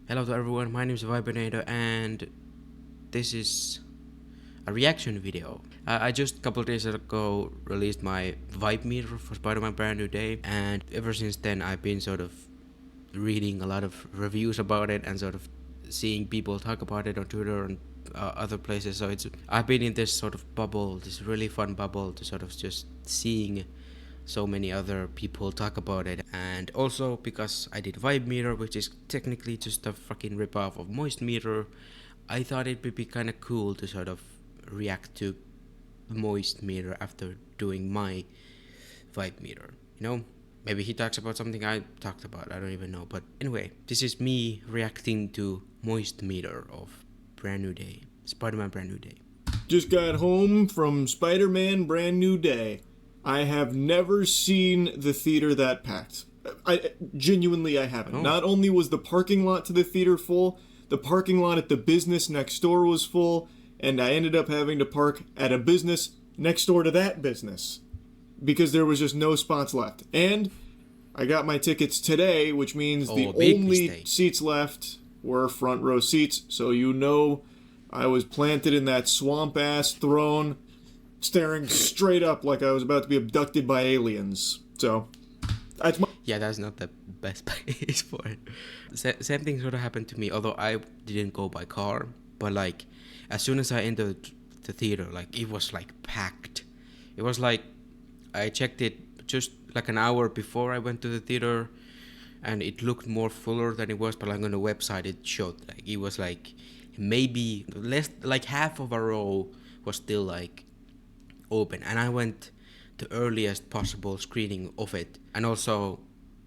Hello to everyone, my name is Vibernator and this is a reaction video. I just a couple days ago released my vibe meter for Spider-Man Brand New Day, and ever since then I've been sort of reading a lot of reviews about it and sort of seeing people talk about it on Twitter and other places. So I've been in this sort of bubble, this really fun bubble to sort of just seeing so many other people talk about it. And also because I did Vibe Meter, which is technically just a fucking ripoff of Moist Meter, I thought it would be kind of cool to sort of react to Moist Meter after doing my Vibe Meter. You know, maybe he talks about something I talked about, I don't even know. But anyway, this is me reacting to Moist Meter of Brand New Day, Spider-Man Brand New Day. Just got home from Spider-Man Brand New Day. I have never seen the theater that packed. I genuinely haven't. Oh. Not only was the parking lot to the theater full, the parking lot at the business next door was full, and I ended up having to park at a business next door to that business because there was just no spots left. And I got my tickets today, which means the only mistake. seats left were front row seats. So you know I was planted in that swamp-ass throne, staring straight up like I was about to be abducted by aliens. So, that's my... Yeah, that's not the best place for it. Same thing sort of happened to me, although I didn't go by car. But like, as soon as I entered the theater, like it was like packed. It was like, I checked it just like an hour before I went to the theater, and it looked more fuller than it was. But like on the website, it showed like it was like maybe less, like half of a row was still like open, and I went the earliest possible screening of it. And also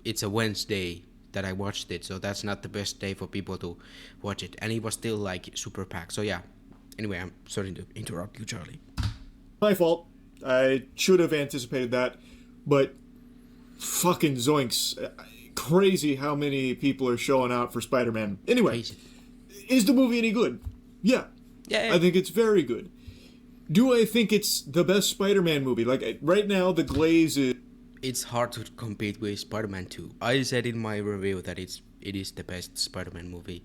it's a Wednesday that I watched it, so that's not the best day for people to watch it, and it was still like super packed. So yeah, anyway, I'm sorry to interrupt you, Charlie. My fault. I should have anticipated that, but fucking zoinks. Crazy how many people are showing out for Spider-Man. Anyway, Crazy. is the movie any good? Yeah. Yeah. I think it's very good. Do I think it's the best Spider-Man movie? Like, right now, the glaze is... It's hard to compete with Spider-Man 2. I said in my review that it is the best Spider-Man movie,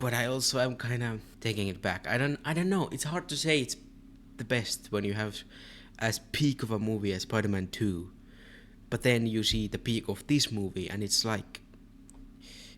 but I also am kind of taking it back. I don't know. It's hard to say it's the best when you have as peak of a movie as Spider-Man 2, but then you see the peak of this movie, and it's like,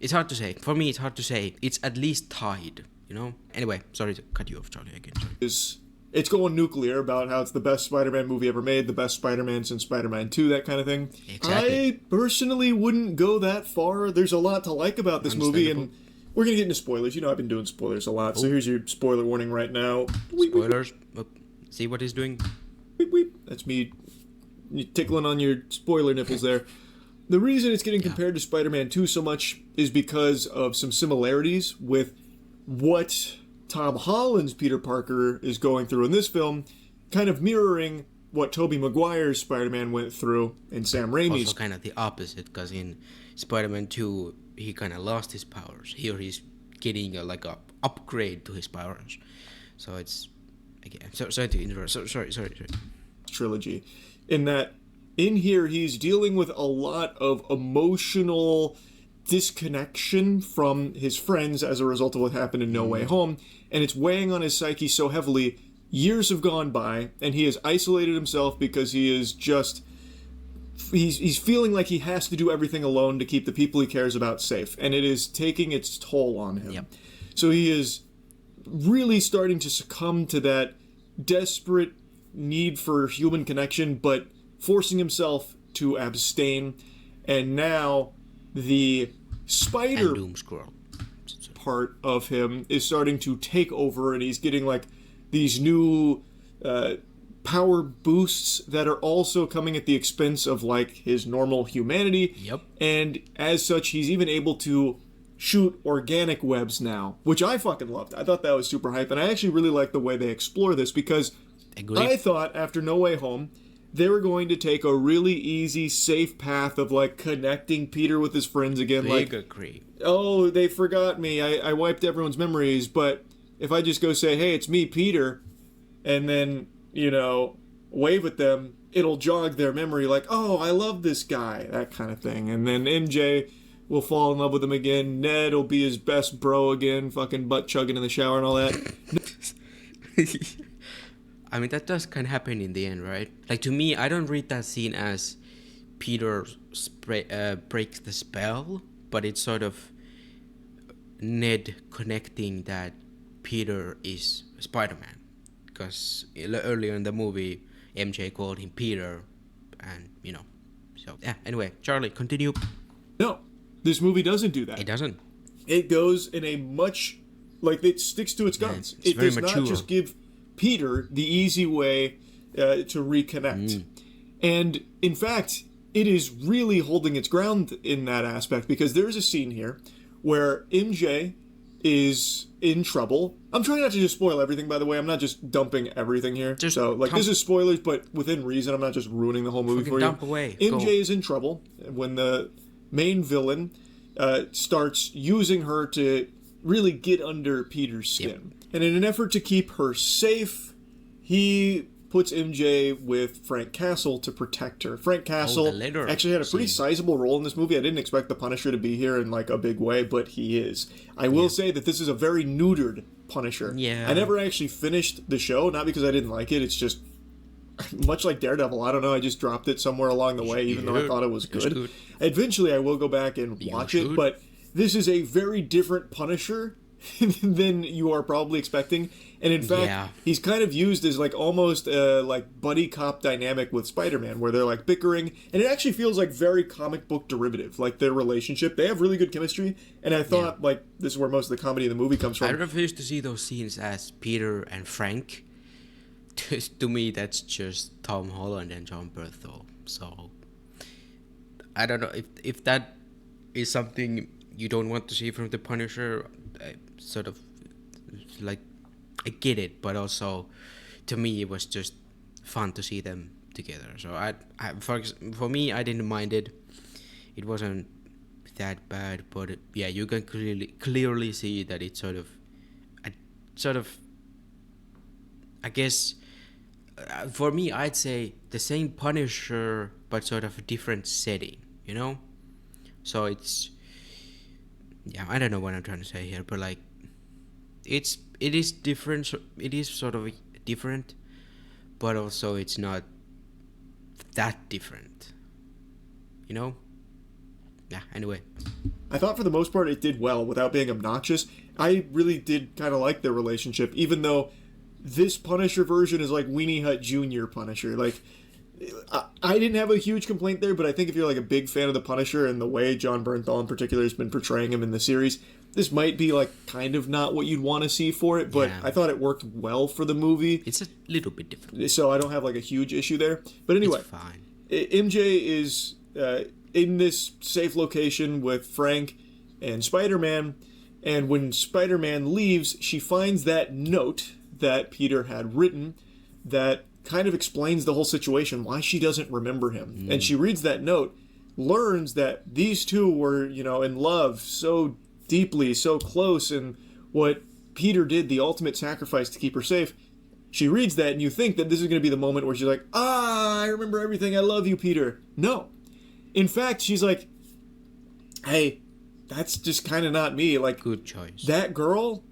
it's hard to say. For me, it's hard to say. It's at least tied, you know? Anyway, sorry to cut you off, Charlie, again. Sorry. It's going nuclear about how it's the best Spider-Man movie ever made, the best Spider-Man since Spider-Man 2, that kind of thing. Exactly. I personally wouldn't go that far. There's a lot to like about this movie, and we're going to get into spoilers. You know I've been doing spoilers a lot, so here's your spoiler warning right now. Spoilers. Oh, see what he's doing? Weep, weep. That's me tickling on your spoiler nipples there. The reason it's getting compared to Spider-Man 2 so much is because of some similarities with what Tom Holland's Peter Parker is going through in this film, kind of mirroring what Tobey Maguire's Spider-Man went through in Sam Raimi's. Also kind of the opposite, because in Spider-Man 2, he kind of lost his powers. Here he's getting a upgrade to his powers. So it's, again, sorry to interrupt. Sorry. Trilogy. In that, in here, he's dealing with a lot of emotional disconnection from his friends as a result of what happened in No Way Home, and it's weighing on his psyche so heavily. Years have gone by, and he has isolated himself because he is just... He's feeling like he has to do everything alone to keep the people he cares about safe, and it is taking its toll on him. Yep. So he is really starting to succumb to that desperate need for human connection, but forcing himself to abstain, and now the spider And Doom Scroll. part of him is starting to take over, and he's getting like these new power boosts that are also coming at the expense of like his normal humanity. Yep. And as such, he's even able to shoot organic webs now, which I fucking loved. I thought that was super hype, and I actually really like the way they explore this, because I thought after No Way Home they were going to take a really easy, safe path of like connecting Peter with his friends again. Oh, they forgot me. I wiped everyone's memories, but if I just go say, hey, it's me, Peter, and then, you know, wave at them, it'll jog their memory like, oh, I love this guy, that kind of thing. And then MJ will fall in love with him again. Ned will be his best bro again, fucking butt chugging in the shower and all that. I mean, that does kind of happen in the end, right? Like, to me, I don't read that scene as Peter breaks the spell, but it's sort of Ned connecting that Peter is Spider-Man. Because earlier in the movie, MJ called him Peter, and, you know. So, yeah, anyway, Charlie, continue. No, this movie doesn't do that. It doesn't. It goes in a much, like, it sticks to its guns. It's it very does mature. not just give Peter the easy way to reconnect. And, in fact, it is really holding its ground in that aspect, because there's a scene here where MJ is in trouble. I'm trying not to just spoil everything, by the way. I'm not just dumping everything here. Just so, like, this is spoilers, but within reason. I'm not just ruining the whole movie for you. Dump away. MJ is in trouble when the main villain starts using her to really get under Peter's skin. Yep. And in an effort to keep her safe, he puts MJ with Frank Castle to protect her. Frank Castle actually had a pretty sizable role in this movie. I didn't expect the Punisher to be here in like a big way, but he is. I will say that this is a very neutered Punisher. Yeah. I never actually finished the show, not because I didn't like it. It's just much like Daredevil. I don't know. I just dropped it somewhere along the way, even though I thought it was good. Eventually, I will go back and watch it, but this is a very different Punisher than you are probably expecting. And in fact, he's kind of used as like almost like buddy cop dynamic with Spider-Man, where they're like bickering, and it actually feels like very comic book derivative, like their relationship. They have really good chemistry, and I thought like this is where most of the comedy of the movie comes from. I refuse to see those scenes as Peter and Frank. To me, that's just Tom Holland and John Berthel. So I don't know if that is something you don't want to see from the Punisher. Sort of like I get it, but also to me it was just fun to see them together. So for me, I didn't mind it. It wasn't that bad, but you can clearly see that it's sort of I guess for me, I'd say the same Punisher, but sort of a different setting, you know. So it's I don't know what I'm trying to say here, but like it is different. It is sort of different, but also it's not that different, you know. Anyway, I thought for the most part it did well without being obnoxious. I really did kind of like their relationship, even though this Punisher version is like Weenie Hut Jr. Punisher. Like, I didn't have a huge complaint there, but I think if you're like a big fan of the Punisher and the way John Bernthal in particular has been portraying him in the series, this might be like kind of not what you'd want to see for it, but I thought it worked well for the movie. It's a little bit different, so I don't have like a huge issue there. But anyway, it's fine. MJ is in this safe location with Frank and Spider-Man, and when Spider-Man leaves, she finds that note that Peter had written that kind of explains the whole situation, why she doesn't remember him. And she reads that note, learns that these two were, in love so deeply, so close, and what Peter did, the ultimate sacrifice to keep her safe. She reads that, and you think that this is going to be the moment where she's like, I remember everything, I love you, Peter. No. In fact, she's like, hey, that's just kind of not me. Like, good choice. That girl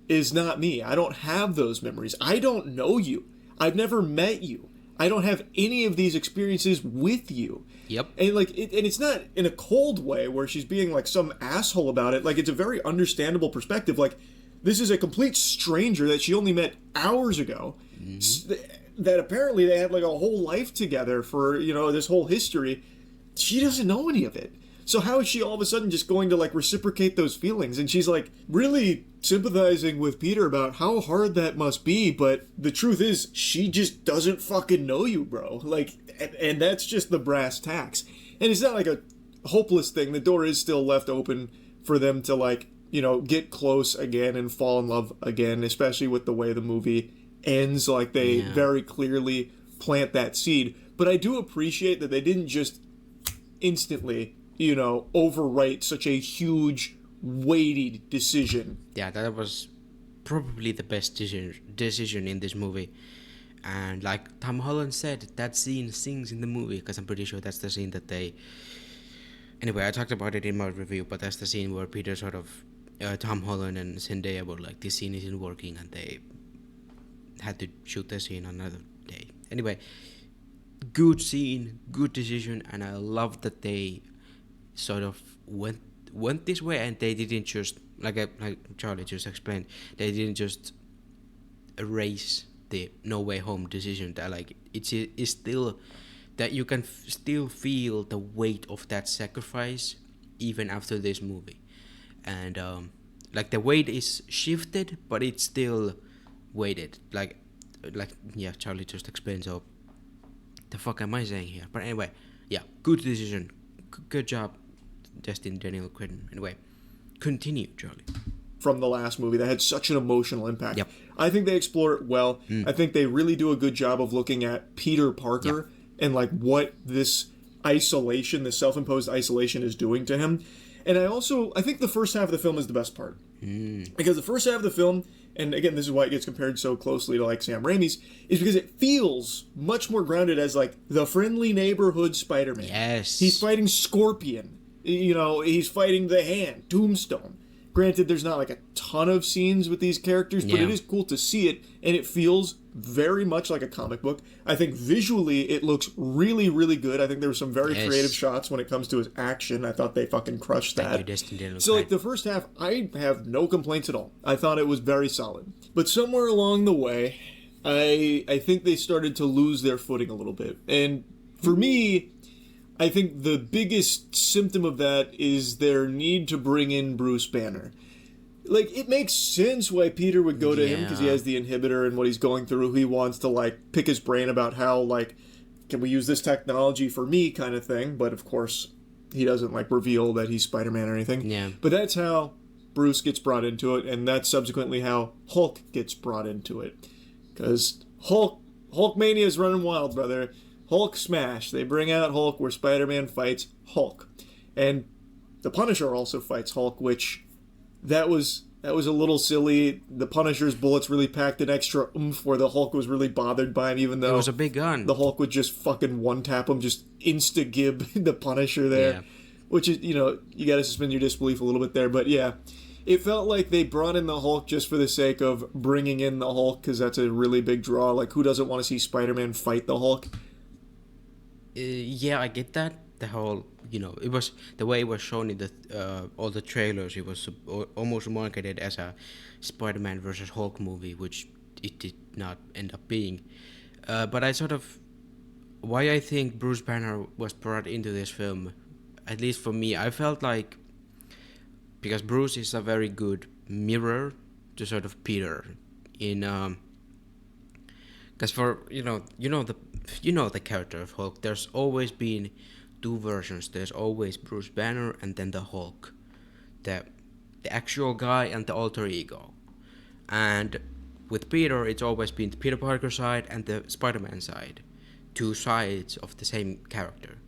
is not me. I don't have those memories. I don't know you. I've never met you. I don't have any of these experiences with you. Yep. And like, and it's not in a cold way where she's being like some asshole about it. Like, it's a very understandable perspective. Like, this is a complete stranger that she only met hours ago. That apparently they had like a whole life together for, this whole history. She doesn't know any of it. So how is she all of a sudden just going to like reciprocate those feelings? And she's like really sympathizing with Peter about how hard that must be. But the truth is, she just doesn't fucking know you, bro. Like, and that's just the brass tacks. And it's not like a hopeless thing. The door is still left open for them to like, get close again and fall in love again, especially with the way the movie ends. Like they very clearly plant that seed. But I do appreciate that they didn't just instantly overwrite such a huge, weighty decision. Yeah, that was probably the best decision in this movie. And like Tom Holland said, that scene sings in the movie, because I'm pretty sure that's the scene that they Anyway, I talked about it in my review, but that's the scene where Peter sort of, Tom Holland and Zendaya were like, this scene isn't working, and they had to shoot the scene another day. Anyway, good scene, good decision, and I love that they sort of went this way, and they didn't just like Charlie just explained. They didn't just erase the No Way Home decision. That like it's still that you can still feel the weight of that sacrifice even after this movie, and like the weight is shifted, but it's still weighted. Like yeah, Charlie just explained. So the fuck am I saying here? But anyway, yeah, good decision, good job, Destin Daniel Cretton. Anyway, continue, Charlie. From the last movie that had such an emotional impact. Yep. I think they explore it well. I think they really do a good job of looking at Peter Parker and like what this isolation, this self-imposed isolation is doing to him. And I think the first half of the film is the best part. Because the first half of the film, and again, this is why it gets compared so closely to like Sam Raimi's, is because it feels much more grounded as like the friendly neighborhood Spider-Man. Yes. He's fighting Scorpion. You know, he's fighting the Hand, Tombstone. Granted, there's not like a ton of scenes with these characters, but it is cool to see it, and it feels very much like a comic book. I think visually it looks really, really good. I think there were some very creative shots when it comes to his action. I thought they fucking crushed that. So like the first half, I have no complaints at all. I thought it was very solid. But somewhere along the way, I think they started to lose their footing a little bit. And for me, I think the biggest symptom of that is their need to bring in Bruce Banner. Like, it makes sense why Peter would go to him, because he has the inhibitor and what he's going through. He wants to, like, pick his brain about how, like, can we use this technology for me kind of thing. But, of course, he doesn't, like, reveal that he's Spider-Man or anything. Yeah. But that's how Bruce gets brought into it, and that's subsequently how Hulk gets brought into it. Because Hulkmania is running wild, brother. Hulk smash. They bring out Hulk where Spider-Man fights Hulk. And the Punisher also fights Hulk, which that was a little silly. The Punisher's bullets really packed an extra oomph where the Hulk was really bothered by him, even though it was a big gun. The Hulk would just fucking one-tap him, just insta-gib the Punisher there. Yeah. Which is, you know, you gotta suspend your disbelief a little bit there. But yeah, it felt like they brought in the Hulk just for the sake of bringing in the Hulk, because that's a really big draw. Like, who doesn't want to see Spider-Man fight the Hulk? Yeah, I get that. The whole, you know, it was the way it was shown in the all the trailers. It was almost marketed as a Spider-Man versus Hulk movie, which it did not end up being. But I sort of, why I think Bruce Banner was brought into this film, at least for me, I felt like, because Bruce is a very good mirror to sort of Peter in because for you know the character of Hulk, there's always been two versions. There's always Bruce Banner and then the Hulk, the actual guy and the alter ego. And with Peter, it's always been the Peter Parker side and the Spider-Man side, two sides of the same character.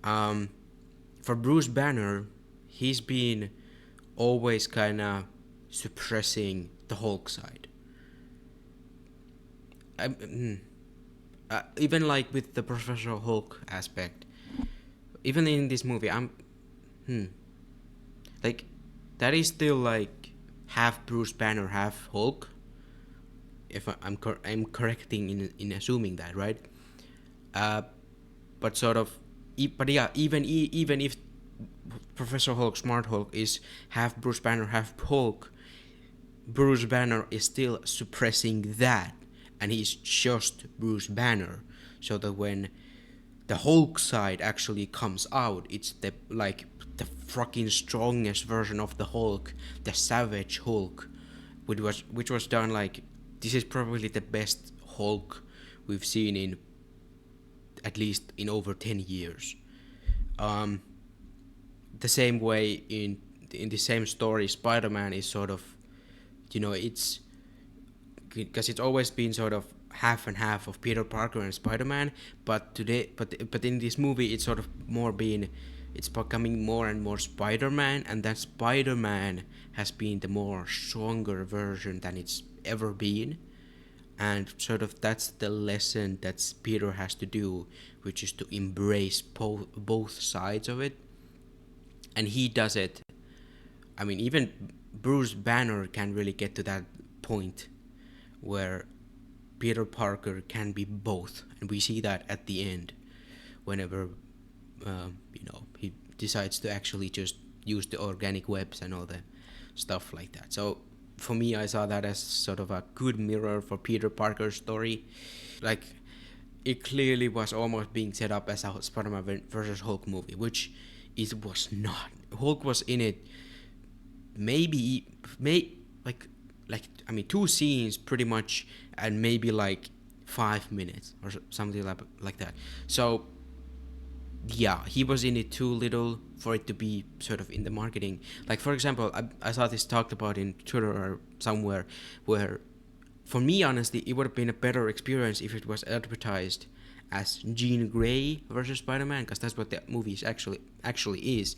For Bruce Banner, he's been always kind of suppressing the Hulk side. Even like with the Professor Hulk aspect, even in this movie, like that is still like half Bruce Banner, half Hulk. If I'm correcting in assuming that, right? But sort of, but yeah, even if Professor Hulk, Smart Hulk, is half Bruce Banner, half Hulk, Bruce Banner is still suppressing that. And he's just Bruce Banner, so that when the Hulk side actually comes out, it's the fucking strongest version of the Hulk, the Savage Hulk, which was done like, this is probably the best Hulk we've seen in at least in over 10 years. The same way in the same story, Spider-Man is sort of, you know, it's because it's always been sort of half and half of Peter Parker and Spider-Man, but in this movie it's sort of it's becoming more and more Spider-Man, and that Spider-Man has been the more stronger version than it's ever been, and sort of that's the lesson that Peter has to do, which is to embrace both sides of it. and he does it. I mean, even Bruce Banner can really get to that point where Peter Parker can be both, and we see that at the end, whenever he decides to actually just use the organic webs and all the stuff like that. So for me, I saw that as sort of a good mirror for Peter Parker's story. Like, it clearly was almost being set up as a Spider-Man versus Hulk movie, which it was not. Hulk was in it two scenes pretty much, and maybe like 5 minutes or something like that. So yeah, he was in it too little for it to be sort of in the marketing. Like, for example, I saw this talked about in Twitter or somewhere, where for me, honestly, it would have been a better experience if it was advertised as Jean Grey versus Spider-Man, because that's what the movie actually is.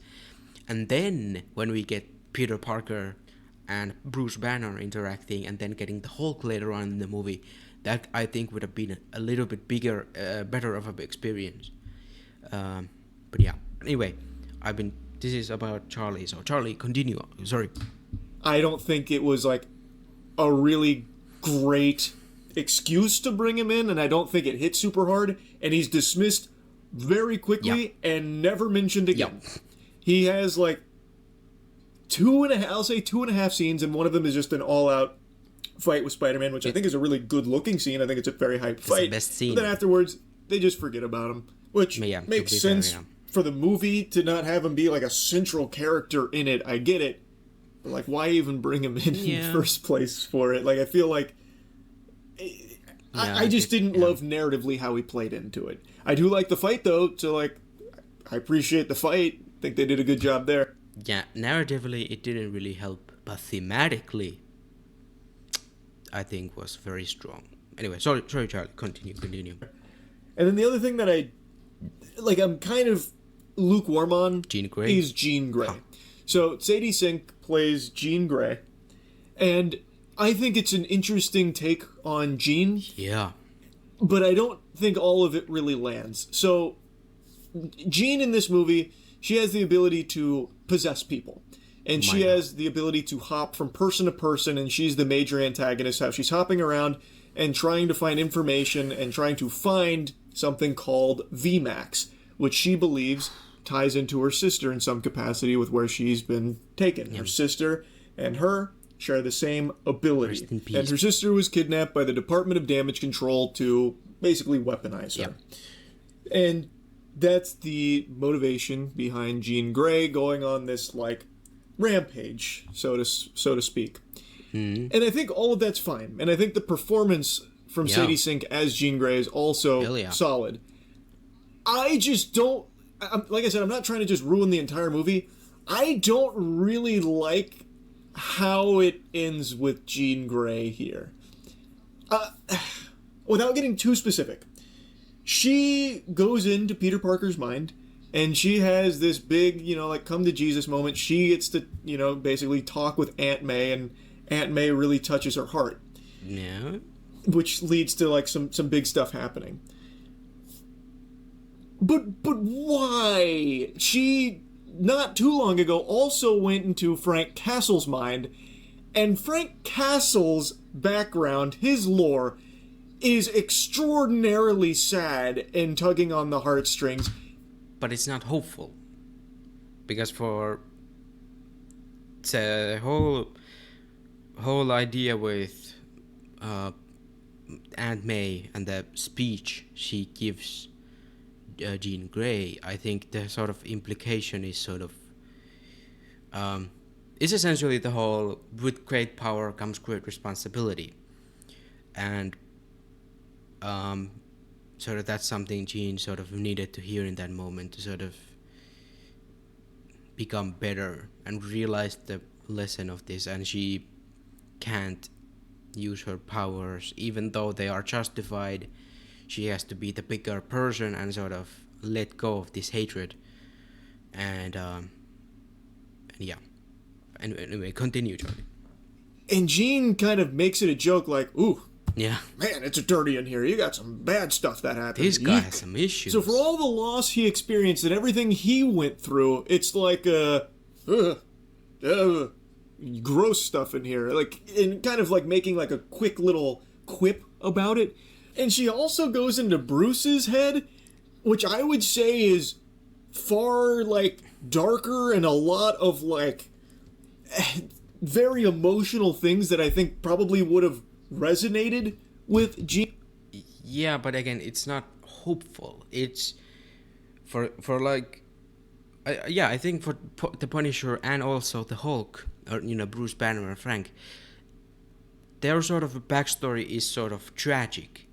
And then when we get Peter Parker and Bruce Banner interacting, and then getting the Hulk later on in the movie, that I think would have been a little bit better of an experience. But yeah, anyway, this is about Charlie, so Charlie, continue. Sorry. I don't think it was like a really great excuse to bring him in, and I don't think it hit super hard, and he's dismissed very quickly and never mentioned again. He has like 2.5 scenes, and one of them is just an all-out fight with Spider-Man, which I think is a really good-looking scene. I think it's a very hype fight. The best scene. But then afterwards, they just forget about him, which makes sense for the movie to not have him be like a central character in it. I get it. But like, why even bring him in the first place for it? Like, I feel like I just didn't love narratively how he played into it. I do like the fight, though, so like, I appreciate the fight. I think they did a good job there. Yeah, narratively it didn't really help, but thematically I think was very strong. Anyway, sorry Charlie, continue. And then the other thing that I'm kind of lukewarm on Jean Grey? is Jean Grey. Huh. So Sadie Sink plays Jean Grey, and I think it's an interesting take on Jean. Yeah. But I don't think all of it really lands. So Jean in this movie, she has the ability to possess people. And she has the ability to hop from person to person, and she's the major antagonist, how she's hopping around and trying to find information and trying to find something called VMAX, which she believes ties into her sister in some capacity with where she's been taken. Her sister and her share the same ability. And her sister was kidnapped by the Department of Damage Control to basically weaponize her. And that's the motivation behind Jean Grey going on this, like, rampage, so to speak. And I think all of that's fine. And I think the performance from Sadie Sink as Jean Grey is also solid. I just don't... like I said, I'm not trying to just ruin the entire movie. I don't really like how it ends with Jean Grey here. Without getting too specific, she goes into Peter Parker's mind, and she has this big, like, come to Jesus moment. She gets to, basically talk with Aunt May, and Aunt May really touches her heart. Yeah. Which leads to, like, some big stuff happening. But why? She, not too long ago, also went into Frank Castle's mind, and Frank Castle's background, his lore, is extraordinarily sad and tugging on the heartstrings. But it's not hopeful. Because for the whole idea with Aunt May and the speech she gives Jean Grey, I think the sort of implication is sort of is essentially the whole with great power comes great responsibility, and sort of that's something Jean sort of needed to hear in that moment to sort of become better and realize the lesson of this, and she can't use her powers even though they are justified. She has to be the bigger person and sort of let go of this hatred. And yeah. And anyway, continue, Charlie. And Jean kind of makes it a joke like, ooh, Yeah. Man, it's dirty in here. You got some bad stuff that happened. This guy Eek. has some issues. So for all the loss he experienced and everything he went through, it's like gross stuff in here. Like, and kind of like making like a quick little quip about it. And she also goes into Bruce's head, which I would say is far like darker and a lot of like very emotional things that I think probably would have resonated with Jean. Yeah, but again, it's not hopeful. It's for like, I think for the Punisher and also the Hulk, or Bruce Banner and Frank, their sort of backstory is sort of tragic.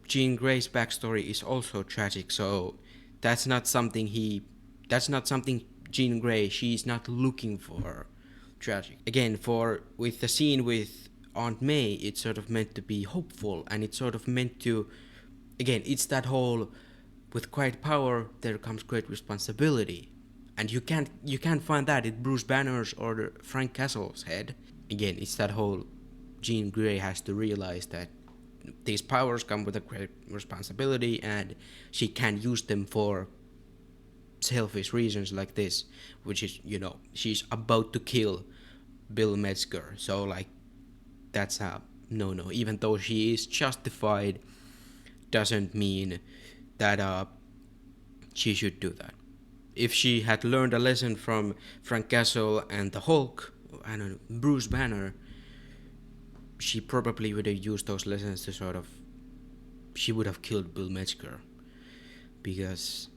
Jean Grey's backstory is also tragic, so that's not something Jean Grey, she's not looking for tragic. Again, with the scene with Aunt May, it's sort of meant to be hopeful, and it's sort of meant to, again, it's that whole, with great power there comes great responsibility, and you can't find that in Bruce Banner's or Frank Castle's head. Again, it's that whole, Jean Grey has to realize that these powers come with a great responsibility, and she can't use them for selfish reasons like this, which is, she's about to kill Bill Metzger, so like, that's a no. Even though she is justified, doesn't mean that she should do that. If she had learned a lesson from Frank Castle and the Hulk, I don't know, Bruce Banner, she probably would have used those lessons to she would have killed Bill Metzger, because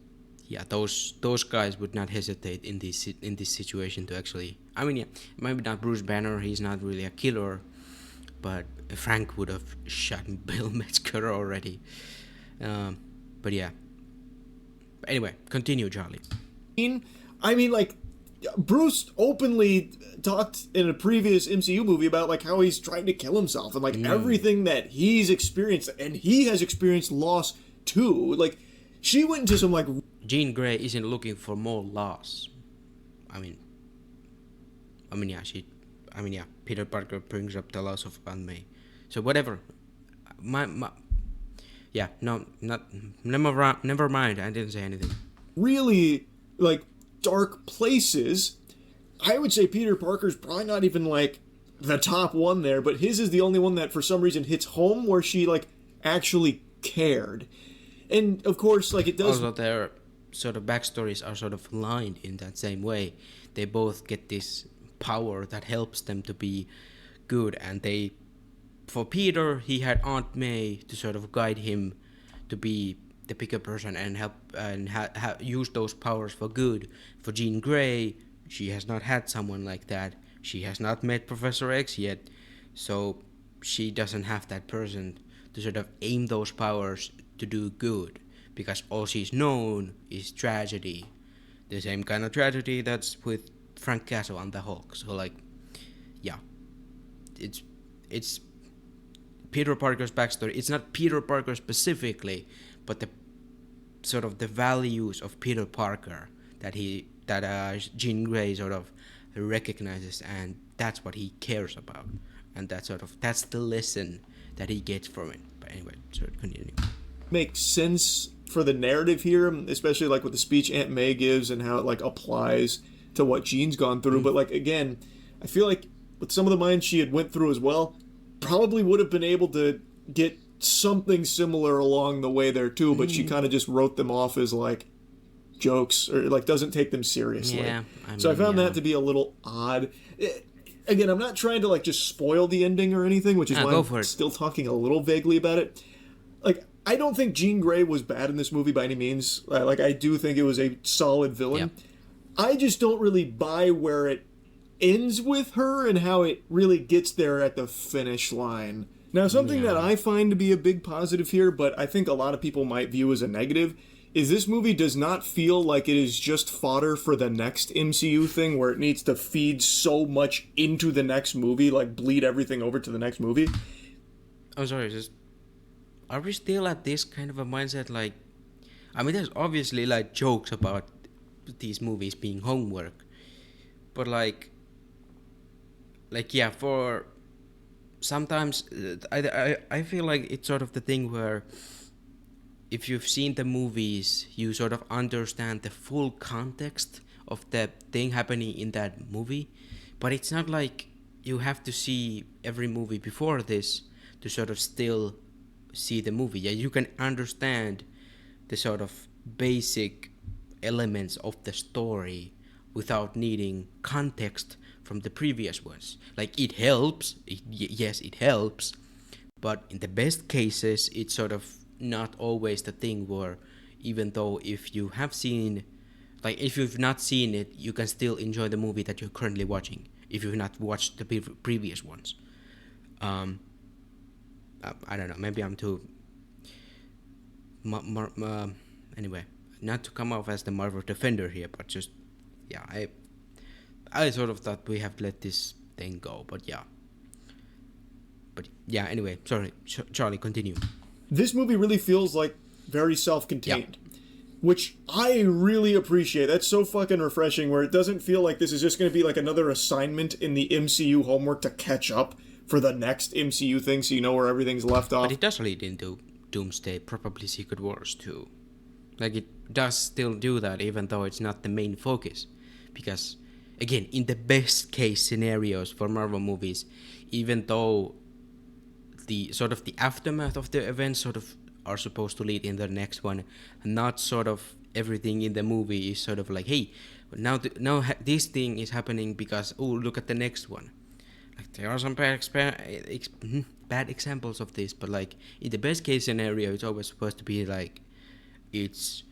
those guys would not hesitate in this situation to actually, maybe not Bruce Banner, he's not really a killer, but Frank would have shot Bill Metzger already. But yeah. Anyway, continue, Charlie. Like, Bruce openly talked in a previous MCU movie about like how he's trying to kill himself and like everything that he's experienced, and he has experienced loss too. Like, she went into some like, Jean Grey isn't looking for more loss. Peter Parker brings up the loss of Aunt May. So whatever. Never mind. I didn't say anything. Really, like, dark places. I would say Peter Parker's probably not even like the top one there, but his is the only one that for some reason hits home, where she like actually cared. And of course, like, it does. Also, their sort of backstories are sort of aligned in that same way. They both get this power that helps them to be good, and for Peter, he had Aunt May to sort of guide him to be the bigger person and help and use those powers for good. For Jean Grey, she has not had someone like that. She has not met Professor X yet, so she doesn't have that person to sort of aim those powers to do good, because all she's known is tragedy, the same kind of tragedy that's with Frank Castle and the Hulk. So like, yeah, it's Peter Parker's backstory. It's not Peter Parker specifically, but the sort of the values of Peter Parker that Jean Grey sort of recognizes, and that's what he cares about, and that's the lesson that he gets from it. But anyway, so continue. Makes sense for the narrative here, especially like with the speech Aunt May gives and how it like applies to what Jean's gone through. But like, again, I feel like with some of the minds she had went through as well, probably would have been able to get something similar along the way there too, but she kind of just wrote them off as like jokes, or like doesn't take them seriously. Yeah, so I found that to be a little odd. Again, I'm not trying to like just spoil the ending or anything, which is why I'm still talking a little vaguely about it. Like, I don't think Jean Grey was bad in this movie by any means. Like, I do think it was a solid villain. Yep. I just don't really buy where it ends with her and how it really gets there at the finish line. Now, something that I find to be a big positive here, but I think a lot of people might view as a negative, is this movie does not feel like it is just fodder for the next MCU thing, where it needs to feed so much into the next movie, like bleed everything over to the next movie. I'm sorry, are we still at this kind of a mindset? Like, there's obviously like jokes about these movies being homework, but like yeah, for sometimes I feel like it's sort of the thing where if you've seen the movies, you sort of understand the full context of the thing happening in that movie, but it's not like you have to see every movie before this to sort of still see the movie. Yeah, you can understand the sort of basic elements of the story without needing context from the previous ones. Like, it helps, yes, it helps, but in the best cases, it's sort of not always the thing where, even though if you have seen, like, if you've not seen it, you can still enjoy the movie that you're currently watching, if you've not watched the previous ones. I don't know, maybe I'm too... anyway, not to come off as the Marvel defender here, but just, yeah, I sort of thought we have to let this thing go, but yeah. But yeah, anyway, sorry, Charlie, continue. This movie really feels like very self-contained, which I really appreciate. That's so fucking refreshing, where it doesn't feel like this is just going to be like another assignment in the MCU homework to catch up for the next MCU thing, so you know where everything's left off. But it does lead into Doomsday, probably Secret Wars too. Like, it does still do that, even though it's not the main focus. Because, again, in the best case scenarios for Marvel movies, even though the sort of the aftermath of the events sort of are supposed to lead in the next one, not sort of everything in the movie is sort of like, hey, now this thing is happening because, oh, look at the next one. Like, there are some bad examples of this, but like, in the best case scenario, it's always supposed to be like, it's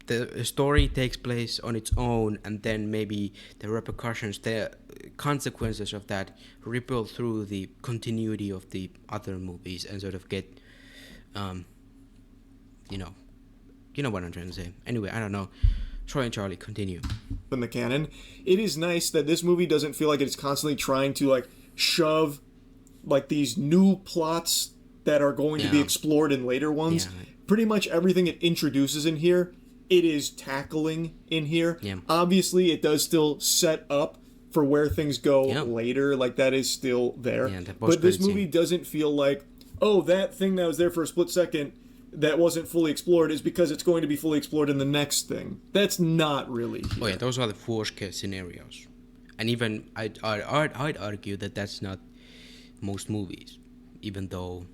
the story takes place on its own, and then maybe the repercussions, the consequences of that ripple through the continuity of the other movies and sort of get, you know what I'm trying to say. Anyway, I don't know. Troy and Charlie, continue. In the canon, it is nice that this movie doesn't feel like it's constantly trying to like shove like these new plots that are going to be explored in later ones. Yeah. Pretty much everything it introduces in here, it is tackling in here. Yeah. Obviously, it does still set up for where things go later. Like, that is still there. Yeah, but this movie doesn't feel like, oh, that thing that was there for a split second that wasn't fully explored is because it's going to be fully explored in the next thing. That's not really here. Oh yeah, those are the worst case scenarios. And even I'd argue that that's not most movies, even though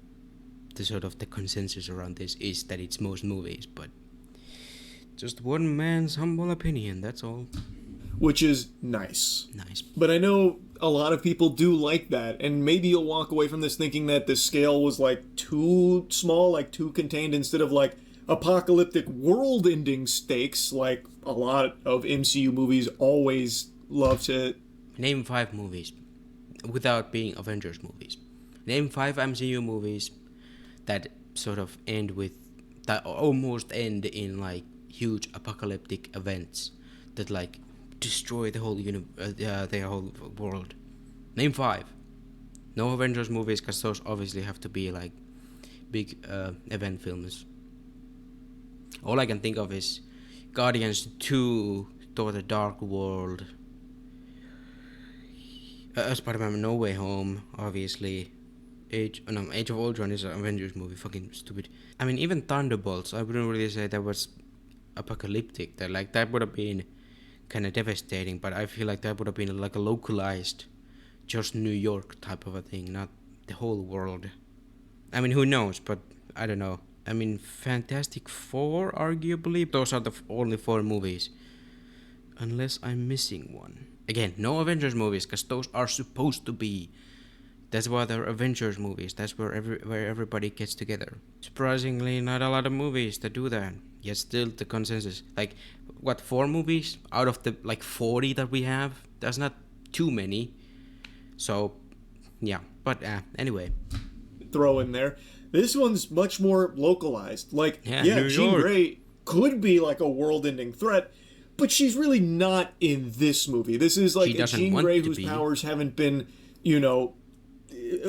the sort of the consensus around this is that it's most movies, but just one man's humble opinion, that's all. Which is nice. Nice. But I know a lot of people do like that, and maybe you'll walk away from this thinking that the scale was like too small, like too contained, instead of like apocalyptic world-ending stakes like a lot of MCU movies always love to... Name 5 movies without being Avengers movies. Name 5 MCU movies that sort of end with, that almost end in like huge apocalyptic events that like destroy the whole the whole world. Name 5. No Avengers movies, because those obviously have to be like big event films. All I can think of is Guardians 2, Thor: The Dark World, Spider-Man No Way Home, obviously. Age of Ultron is an Avengers movie, fucking stupid. I mean, even Thunderbolts, I wouldn't really say that was apocalyptic. That would have been kind of devastating, but I feel like that would have been like a localized, just New York type of a thing, not the whole world. I mean, who knows, but I don't know. I mean, Fantastic Four, arguably, those are the only 4 movies. Unless I'm missing one. Again, no Avengers movies, because those are supposed to be. That's why they're Avengers movies. That's where everybody gets together. Surprisingly, not a lot of movies that do that. Yet still the consensus. Like, what, 4 movies out of the like 40 that we have? That's not too many. So, yeah. But anyway. Throw in there. This one's much more localized. Like, New Jean York. Grey could be like a world-ending threat, but she's really not in this movie. This is like a Jean Grey whose powers haven't been,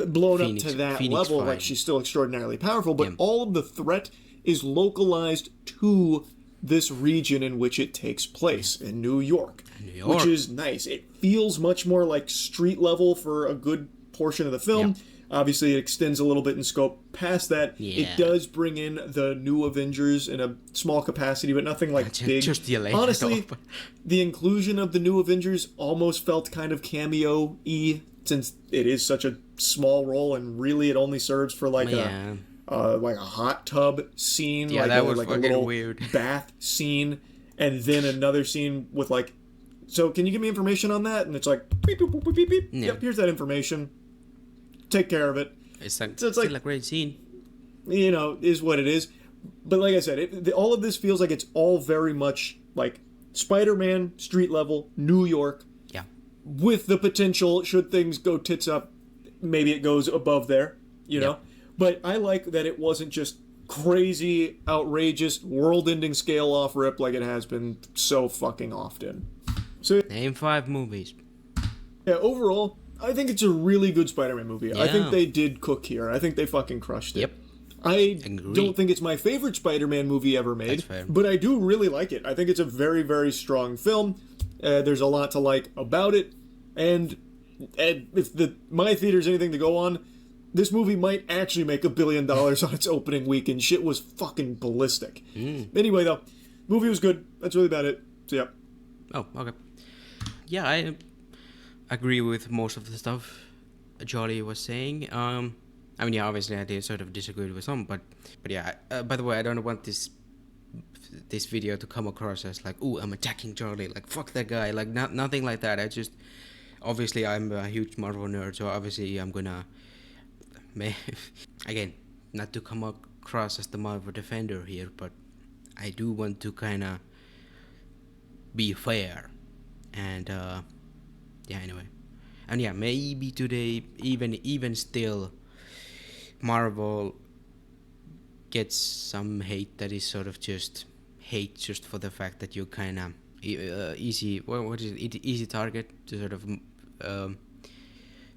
blown up to that level. Like, she's still extraordinarily powerful, but all of the threat is localized to this region in which it takes place in New York, New York. which is nice. It feels much more like street level for a good portion of the film. Yep. Obviously, it extends a little bit in scope past that. Yeah. It does bring in the new Avengers in a small capacity, but nothing like big. Just the LA Honestly, stuff. the inclusion of the new Avengers almost felt kind of cameo-y, since it is such a small role, and really it only serves for like a hot tub scene, Yeah, like that a, was like a fucking little weird. bath scene, and then another scene with like, so can you give me information on that? And it's like, beep, beep, beep, beep, beep, beep. Yeah. Yep, here's that information. Take care of it. It's like, So it's still like- a great scene. You know, is what it is. But like I said, all of this feels like it's all very much like Spider-Man, street level, New York, Yeah. with the potential, should things go tits up, maybe it goes above there, you know? But I like that it wasn't just crazy, outrageous, world-ending scale off rip like it has been so fucking often. So Name 5 movies. yeah, overall, I think it's a really good Spider-Man movie. I think Yeah. they did cook here. I think they fucking crushed it. Yep. I Agree. don't think it's my favorite Spider-Man movie ever made, That's fair. but I do really like it. I think it's a very, very strong film. There's a lot to like about it, and if my theater's anything to go on, this movie might actually make $1 billion on its opening weekend. Shit was fucking ballistic. Anyway, though, movie was good. That's really about it. So yeah. Oh, okay. Yeah, I agree with most of the stuff Jolly was saying. I mean, yeah, obviously I did sort of disagree with some, but yeah. By the way, I don't want this video to come across as like, "Ooh, I'm attacking Charlie," like "fuck that guy," like nothing like that. I just, obviously, I'm a huge Marvel nerd, so obviously I'm gonna, again, not to come across as the Marvel defender here, but I do want to kind of be fair, and yeah. Anyway, and yeah, maybe today, even still, Marvel gets some hate that is sort of just hate just for the fact that you kind of easy easy target to sort of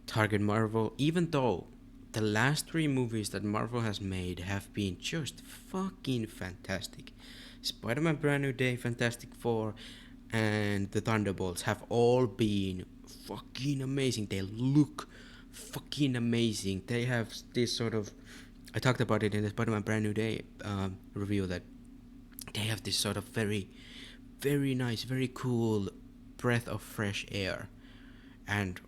target Marvel, even though the last 3 movies that Marvel has made have been just fucking fantastic. Spider-Man Brand New Day, Fantastic Four, and the Thunderbolts have all been fucking amazing. They look fucking amazing. They have this sort of, I talked about it in the Spider-Man Brand New Day review, that they have this sort of very, very nice, very cool breath of fresh air. And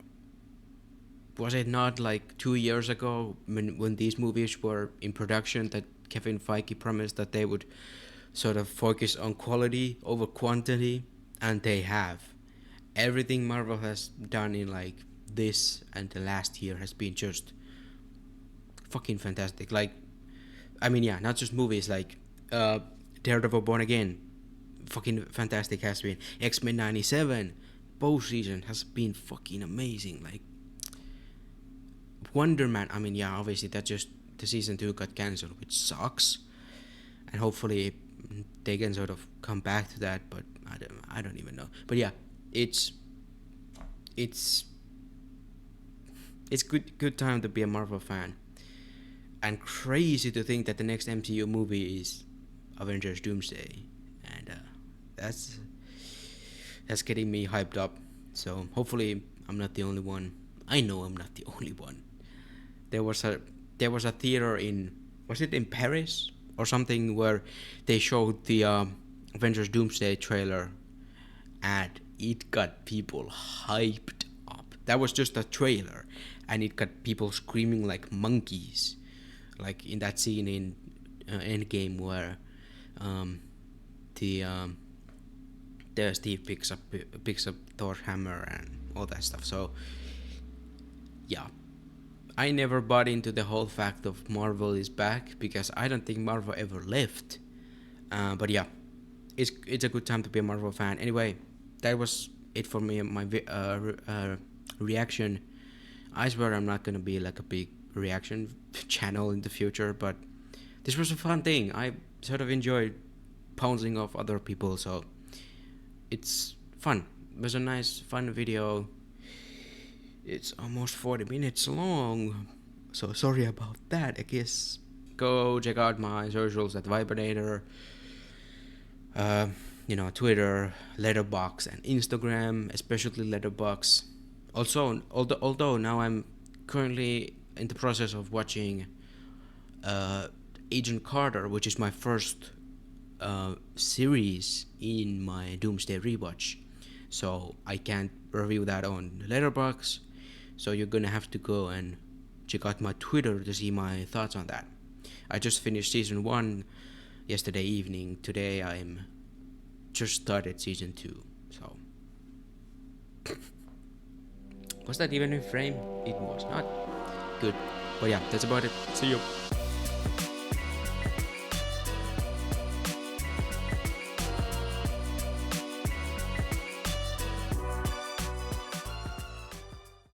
was it not like 2 years ago when these movies were in production that Kevin Feige promised that they would sort of focus on quality over quantity? And they have. Everything Marvel has done in like this and the last year has been just fucking fantastic. Like, I mean, yeah, not just movies, like Daredevil Born Again, fucking fantastic has been. X-Men 97, both seasons has been fucking amazing. Like, Wonder Man, I mean, yeah, obviously that just, the season 2 got cancelled, which sucks. And hopefully they can sort of come back to that, but I don't even know. But yeah, it's good time to be a Marvel fan. And crazy to think that the next MCU movie is Avengers Doomsday, and that's getting me hyped up. So hopefully I'm not the only one. I know I'm not the only one. There was a theater in, was it in Paris or something, where they showed the Avengers Doomsday trailer, and it got people hyped up. That was just a trailer, and it got people screaming like monkeys, like in that scene in Endgame where the Steve picks up Thor's hammer and all that stuff. So yeah, I never bought into the whole fact of Marvel is back, because I don't think Marvel ever left. But yeah, it's a good time to be a Marvel fan. Anyway, that was it for me. My reaction. I swear I'm not gonna be like a big reaction channel in the future, but this was a fun thing. I sort of enjoyed pouncing off other people, so it's fun. It was a nice, fun video. It's almost 40 minutes long, so sorry about that. I guess go check out my socials at Vibrator. Twitter, Letterbox, and Instagram, especially Letterbox. Also, although now I'm currently in the process of watching Agent Carter, which is my first series in my Doomsday Rewatch. So I can't review that on Letterbox. So you're gonna have to go and check out my Twitter to see my thoughts on that. I just finished season 1 yesterday evening. Today I'm just started season 2. So was that even in frame? It was not. Good. But yeah, that's about it. See you.